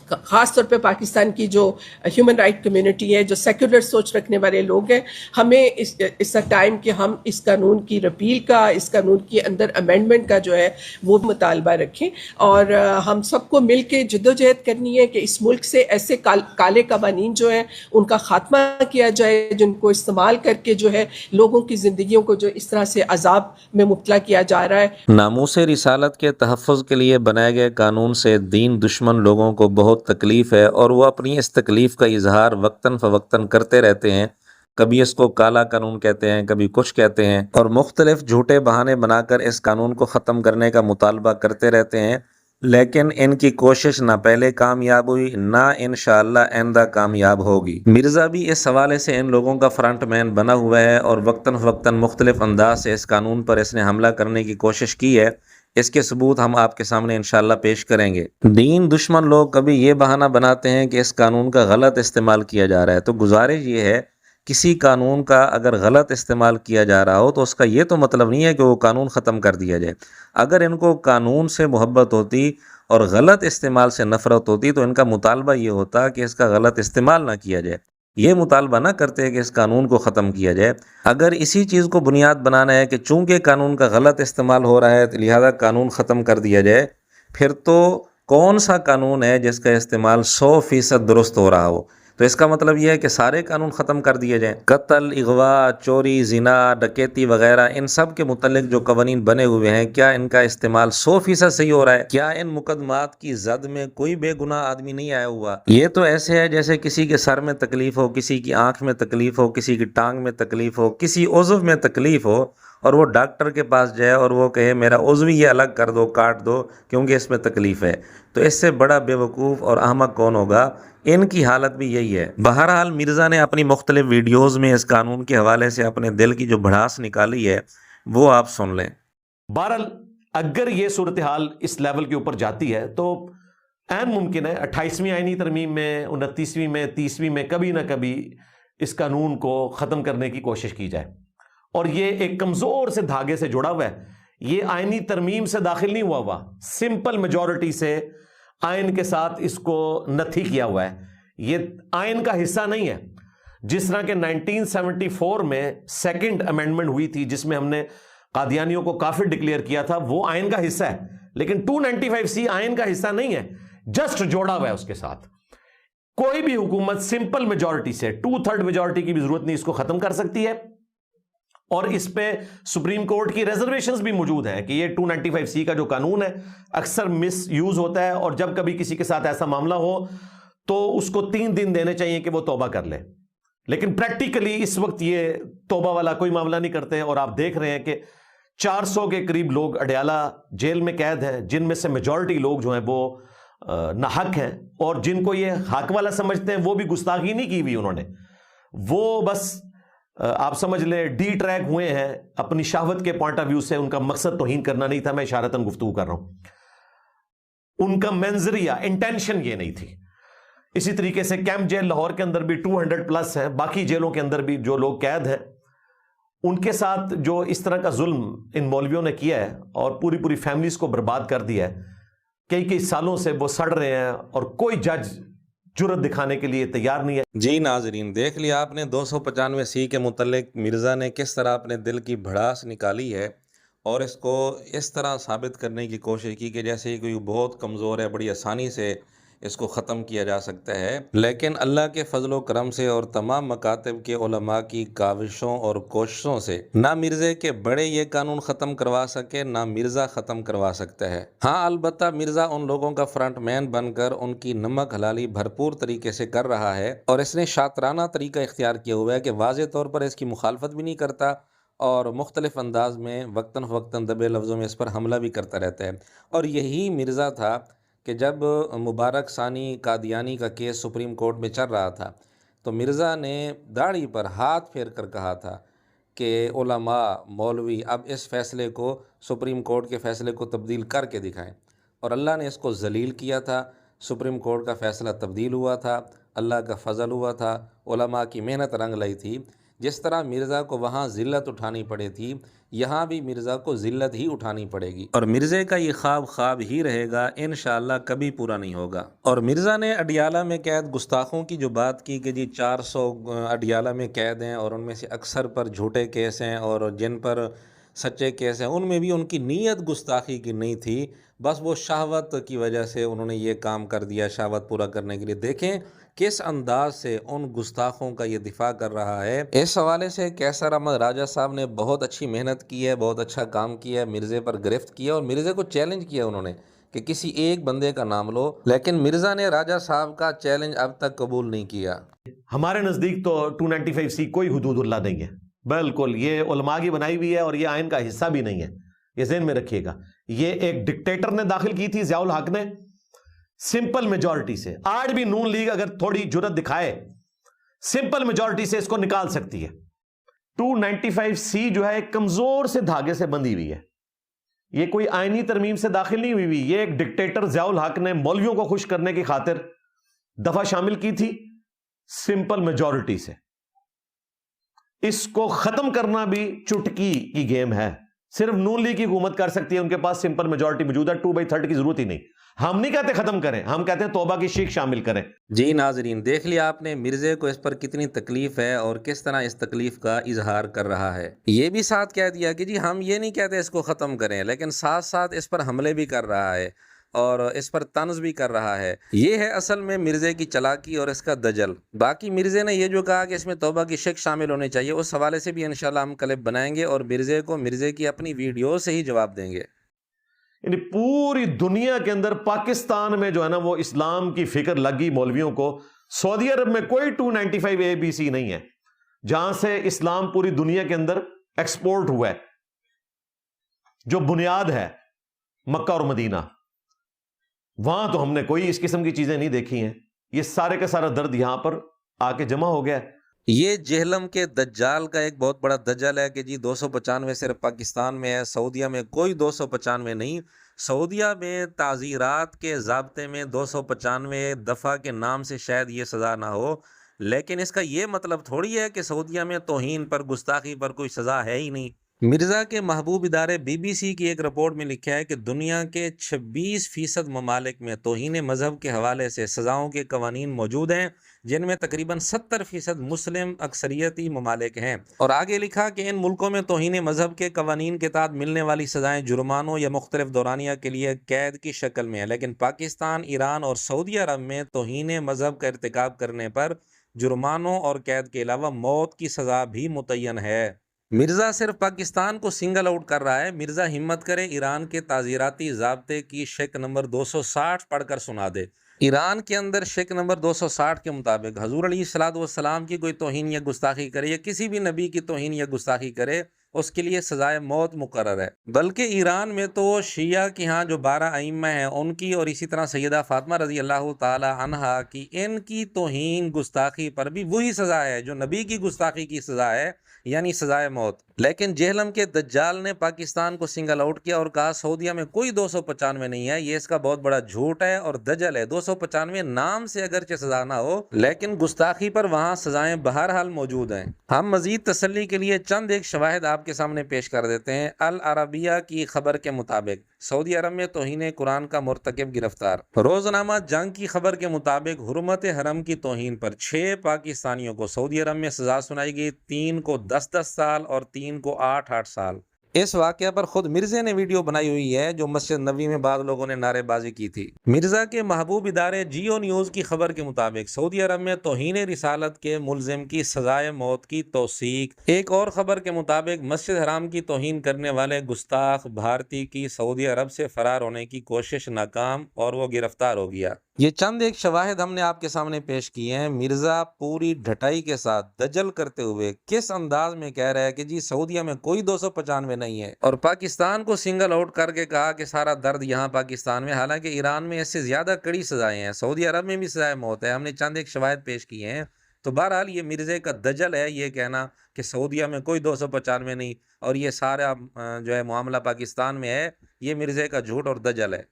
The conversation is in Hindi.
ख़ास तौर पे पाकिस्तान की जो ह्यूमन राइट कम्युनिटी है, जो सेक्युलर सोच रखने वाले लोग हैं, हमें इस टाइम कि हम इस कानून की रिपील का, इस कानून के अंदर अमेंडमेंट का जो है वो मुतालबा रखें और हम सबको मिल के जद्दोजहद करनी है कि इस मुल्क से ऐसे काले कवानीन जो हैं उनका खात्मा किया जाए, जिनको इस्तेमाल करके जो है लोगों की ज़िंदगियों को जो इस तरह से अजाब में मुब्तला किया जा रहा है। नामूस रिसालत के तहफ़्फ़ुज़ के लिए बनाए गए कानून से दीन दुश्मन लोगों को बहुत तकलीफ़ है और वो अपनी इस तकलीफ़ का इजहार वक्तन फ़वक्तन करते रहते हैं। कभी इसको काला कानून कहते हैं, कभी कुछ कहते हैं और मुख्तलिफ झूठे बहाने बनाकर इस कानून को ख़त्म करने का मुतालबा करते रहते हैं। लेकिन इनकी कोशिश ना पहले कामयाब हुई, ना इंशाअल्लाह आइंदा कामयाब होगी। मिर्ज़ा भी इस हवाले से इन लोगों का फ्रंट मैन बना हुआ है और वक्तन फ़वक्तन मुख्तलिफ अंदाज से इस कानून पर इसने हमला करने की कोशिश की है। इसके सबूत हम आपके सामने इंशाअल्लाह पेश करेंगे। दीन दुश्मन लोग कभी ये बहाना बनाते हैं कि इस कानून का गलत इस्तेमाल किया जा रहा है। तो गुजारिश ये है, किसी कानून का अगर गलत इस्तेमाल किया जा रहा हो तो उसका ये तो मतलब नहीं है कि वो कानून ख़त्म कर दिया जाए। अगर इनको कानून से मोहब्बत होती और गलत इस्तेमाल से नफ़रत होती तो इनका मुतालबा ये होता कि इसका गलत इस्तेमाल ना किया जाए। ये मुतालबा ना करते कि इस कानून को ख़त्म किया जाए। अगर इसी चीज़ को बुनियाद बनाना है कि चूँकि कानून का गलत इस्तेमाल हो रहा है तो लिहाजा कानून ख़त्म कर दिया जाए, फिर तो कौन सा कानून है जिसका इस्तेमाल 100% दुरुस्त हो रहा हो? तो इसका मतलब यह है कि सारे कानून ख़त्म कर दिए जाएँ। कत्ल, अगवा, चोरी, ज़िना, डकैती वगैरह इन सब के मुतल्लिक़ जो कवानीन बने हुए हैं, क्या इनका इस्तेमाल 100% सही हो रहा है? क्या इन मुकदमात की जद में कोई बेगुनाह आदमी नहीं आया हुआ? ये तो ऐसे है जैसे किसी के सर में तकलीफ़ हो, किसी की आँख में तकलीफ़ हो, किसी की टांग में तकलीफ़ हो, किसी उज़्व में तकलीफ़ हो और वो डॉक्टर के पास जाए और वो कहे मेरा उज़्व ये अलग कर दो, काट दो क्योंकि इसमें तकलीफ़ है। तो इससे बड़ा बेवकूफ़ और अहमक कौन होगा? इनकी हालत भी यही है। बहरहाल मिर्ज़ा ने अपनी मुख्तलिफ वीडियोज़ में इस कानून के हवाले से अपने दिल की जो भड़ास निकाली है वो आप सुन लें। बहरहाल अगर ये सूरत हाल इस लेवल के ऊपर जाती है तो ऐन मुमकिन है 28वीं आईनी तरमीम में, 29वीं में, 30वीं में कभी ना कभी इस कानून को ख़त्म करने की कोशिश की जाए। और ये एक कमज़ोर से धागे से जुड़ा हुआ है। ये आईनी तरमीम से दाखिल नहीं हुआ, सिंपल मेजॉरिटी से आइन के साथ इसको नथी किया हुआ है। ये आइन का हिस्सा नहीं है। जिस तरह के 1974 में सेकंड अमेंडमेंट हुई थी जिसमें हमने कादियानियों को काफिर डिक्लेयर किया था, वो आइन का हिस्सा है, लेकिन 295C आइन का हिस्सा नहीं है, जस्ट जोड़ा हुआ है उसके साथ। कोई भी हुकूमत सिंपल मेजॉरिटी से, 2/3 मेजॉरिटी की भी जरूरत नहीं, इसको खत्म कर सकती है। और इस पे सुप्रीम कोर्ट की रिजर्वेशंस भी मौजूद है कि ये 295C का जो कानून है अक्सर मिस यूज होता है और जब कभी किसी के साथ ऐसा मामला हो तो उसको 3 दिन देने चाहिए कि वो तौबा कर ले। लेकिन प्रैक्टिकली इस वक्त ये तौबा वाला कोई मामला नहीं करते और आप देख रहे हैं कि 400 के करीब लोग अडयाला जेल में कैद हैं, जिनमें से मेजॉरिटी लोग जो हैं वो नाहक हैं और जिनको ये हक वाला समझते हैं वो भी गुस्ताखी नहीं की हुई उन्होंने, वो बस आप समझ ले डी ट्रैक हुए हैं अपनी शहावत के पॉइंट ऑफ व्यू से। उनका मकसद तौहीन करना नहीं था, मैं इशारतन गुफ्तगू कर रहा हूं, उनका मंजरिया इंटेंशन ये नहीं थी। इसी तरीके से कैंप जेल लाहौर के अंदर भी 200+ है, बाकी जेलों के अंदर भी जो लोग कैद हैं उनके साथ जो इस तरह का जुल्म इन मौलवियों ने किया है और पूरी पूरी फैमिलीज को बर्बाद कर दिया है, कई कई सालों से वो सड़ रहे हैं और कोई जज जुर्रत दिखाने के लिए तैयार नहीं है। जी नाजरीन, देख लिया आपने 295C के मुतल्लिक मिर्ज़ा ने किस तरह अपने दिल की भड़ास निकाली है और इसको इस तरह साबित करने की कोशिश की कि जैसे कोई बहुत कमज़ोर है, बड़ी आसानी से इसको ख़त्म किया जा सकता है। लेकिन अल्लाह के फ़ज़ल करम से और तमाम मकातब के उलमा की काविशों और कोशिशों से ना मिर्ज़े के बड़े ये कानून ख़त्म करवा सके, ना मिर्ज़ा ख़त्म करवा सकता है। हाँ, अलबत्ता मिर्ज़ा उन लोगों का फ्रंट मैन बनकर उनकी नमक हलाली भरपूर तरीके से कर रहा है और इसने शातराना तरीका इख्तियार किया हुआ है कि वाज़े तौर पर इसकी मुखालफत भी नहीं करता और मुख्तलिफ़ अंदाज में वक्तन फ़वक्तन दबे लफ्ज़ों में इस पर हमला भी करता रहता है। और यही मिर्ज़ा था कि जब मुबारक सानी कादियानी का केस सुप्रीम कोर्ट में चल रहा था तो मिर्ज़ा ने दाढ़ी पर हाथ फेर कर कहा था कि उलमा मौलवी अब इस फ़ैसले को, सुप्रीम कोर्ट के फ़ैसले को तब्दील करके दिखाएं। और अल्लाह ने इसको जलील किया था। सुप्रीम कोर्ट का फ़ैसला तब्दील हुआ था, अल्लाह का फ़ज़ल हुआ था, उलमा की मेहनत रंग लाई थी। जिस तरह मिर्ज़ा को वहाँ ज़िल्लत उठानी पड़ी थी, यहाँ भी मिर्ज़ा को ज़िल्लत ही उठानी पड़ेगी और मिर्ज़े का ये ख्वाब ख्वाब ही रहेगा, इंशाअल्लाह कभी पूरा नहीं होगा। और मिर्ज़ा ने अडियाला में कैद गुस्ताखों की जो बात की कि जी 400 अडियाला में कैद हैं और उनमें से अक्सर पर झूठे केस हैं और जिन पर सच्चे केस हैं, उनमें भी उनकी नीयत गुस्ताखी की नहीं थी, बस वो शहवत की वजह से उन्होंने ये काम कर दिया शहवत पूरा करने के लिए। देखें किस अंदाज से उन गुस्ताखों का ये दिफा कर रहा है। इस हवाले से कैसर अहमद राजा साहब ने बहुत अच्छी मेहनत की है, बहुत अच्छा काम किया है, मिर्ज़े पर गिरफ्त किया और मिर्ज़े को चैलेंज किया उन्होंने कि किसी एक बंदे का नाम लो, लेकिन मिर्ज़ा ने राजा साहब का चैलेंज अब तक कबूल नहीं किया। हमारे नज़दीक तो 295C कोई हुदूदुल्लाह नहीं है, बिल्कुल ये उलमा की बनाई हुई है और ये आइन का हिस्सा भी नहीं है, ये ज़हन में रखिएगा। ये एक डिक्टेटर ने दाखिल की थी, ज़ियाउल हक ने, सिंपल मेजॉरिटी से। आज भी नून लीग अगर थोड़ी जुर्रत दिखाए, सिंपल मेजॉरिटी से इसको निकाल सकती है। 295C जो है एक कमजोर से धागे से बंधी हुई है, ये कोई आईनी तरमीम से दाखिल नहीं हुई। ये एक डिक्टेटर ज़ियाउल हक ने मौलवियों को खुश करने की खातिर दफा शामिल की थी सिंपल मेजॉरिटी से। इसको खत्म करना भी चुटकी की गेम है, सिर्फ नून लीग की हुकूमत कर सकती है, उनके पास सिंपल मेजॉरिटी मौजूद है, 2/3 की जरूरत ही नहीं। हम नहीं कहते खत्म करें, हम कहते हैं तौबा की शीख शामिल करें। जी नाजरीन, देख लिया आपने मिर्ज़े को इस पर कितनी तकलीफ है और किस तरह इस तकलीफ का इजहार कर रहा है। ये भी साथ कह दिया कि जी हम ये नहीं कहते इसको ख़त्म करें, लेकिन साथ साथ इस पर हमले भी कर रहा है और इस पर तंज भी कर रहा है। ये है असल में मिर्ज़े की चालाकी और इसका दजल। बाकी मिर्ज़े ने ये जो कहा कि इसमें तौबा की शिक शामिल होनी चाहिए, उस हवाले से भी इंशाल्लाह हम क्लिप बनाएंगे और मिर्ज़े को मिर्ज़े की अपनी वीडियो से ही जवाब देंगे। यानी पूरी दुनिया के अंदर पाकिस्तान में जो है ना वो इस्लाम की फिक्र लगी मौलवियों को। सऊदी अरब में कोई 295ABC नहीं है जहां से इस्लाम पूरी दुनिया के अंदर एक्सपोर्ट हुआ है। जो बुनियाद है मक्का और मदीना, वहां तो हमने कोई इस किस्म की चीजें नहीं देखी हैं। ये सारे का सारा दर्द यहां पर आके जमा हो गया है। ये जेहलम के दज्जाल का एक बहुत बड़ा दज्जल है कि जी 295 सिर्फ पाकिस्तान में है, सऊदिया में कोई 295 नहीं। सऊदिया में ताज़ीरात के ज़ाब्ते में 295 दफ़ा के नाम से शायद ये सज़ा ना हो, लेकिन इसका ये मतलब थोड़ी है कि सऊदिया में तौहीन पर गुस्ताखी पर कोई सज़ा है ही नहीं। मिर्ज़ा के महबूब इदारे BBC की एक रिपोर्ट में लिखा है कि दुनिया के 26% ममालिक में तौहीन मज़हब के हवाले से सज़ाओं के कवानीन मौजूद हैं, जिनमें तकरीबन 70% मुस्लिम अक्सरियती ममालिक हैं। और आगे लिखा कि इन मुल्कों में तौहीन मज़हब के कवानीन के तहत मिलने वाली सज़ाएँ जुर्मानों या मुख्तलिफ दौरानिया के लिए कैद की शक्ल में है, लेकिन पाकिस्तान, ईरान और सऊदी अरब में तौहीन मज़हब का इर्तिकाब करने पर जुर्मानों और कैद के अलावा मौत की सज़ा भी मुतय्यन है। मिर्ज़ा सिर्फ पाकिस्तान को सिंगल आउट कर रहा है। मिर्ज़ा हिम्मत करे ईरान के ताज़ीराती ज़ाब्ते की शिक नंबर 260 पढ़कर सुना दे। ईरान के अंदर शिक नंबर 260 के मुताबिक हजूर अलैहिस्सलाम की कोई तौहीन या गुस्ताखी करे या किसी भी नबी की तौहीन या गुस्ताखी करे, उसके लिए सजाए मौत मुकर्रर है। बल्कि ईरान में तो शिया के यहाँ जो 12 अइम्मा हैं उनकी और इसी तरह सैयदा फातिमा रज़ी अल्लाह ताला अन्हा की, इनकी तौहीन गुस्ताखी पर भी वही सज़ा है जो नबी की गुस्ताखी की सज़ा है, यानी सजाए मौत। लेकिन जेहलम के दज्जाल ने पाकिस्तान को सिंगल आउट किया और कहा सऊदिया में कोई 295 नहीं है। ये इसका बहुत बड़ा झूठ है और दजल है। 295 नाम से अगरचे सजा ना हो, लेकिन गुस्ताखी पर वहाँ सजाएं बहरहाल मौजूद हैं। हम मजीद तसल्ली के लिए चंद एक शवाहिद आपके सामने पेश कर देते हैं। अल अरबिया की खबर के मुताबिक सऊदी अरब में तौहीन कुरान का मुर्तकिब गिरफ्तार। रोजनामा जंग की खबर के मुताबिक हुर्मत हरम की तौहीन पर 6 पाकिस्तानियों को सऊदी अरब में सजा सुनाई गई, 3 को 10-10 साल और 3 को 8-8 साल। इस वाक़या पर खुद मिर्ज़े ने वीडियो बनाई हुई है जो मस्जिद नबी में बाद लोगों ने नारेबाजी की थी। मिर्ज़ा के महबूब इदारे जियो न्यूज़ की खबर के मुताबिक सऊदी अरब में तौहीन रिसालत के मुलजिम की सजाए मौत की तौसीक। एक और खबर के मुताबिक मस्जिद हराम की तौहीन करने वाले गुस्ताख भारतीय की सऊदी अरब से फरार होने की कोशिश नाकाम और वो गिरफ्तार हो गया। ये चंद एक शवाहिद हमने आपके सामने पेश किए हैं। मिर्ज़ा पूरी ढटाई के साथ दजल करते हुए किस अंदाज में कह रहा है कि जी सऊदिया में कोई 295 नहीं है और पाकिस्तान को सिंगल आउट करके कहा कि सारा दर्द यहाँ पाकिस्तान में, हालांकि ईरान में इससे ज़्यादा कड़ी सजाएं हैं, सऊदी अरब में भी सजाए मौत है। हमने चंद एक शवाहिद पेश किए हैं। तो बहरहाल ये मिर्ज़े का दजल है ये कहना कि सऊदिया में कोई 295 नहीं और ये सारा जो है मामला पाकिस्तान में है, ये मिर्ज़े का झूठ और दजल है।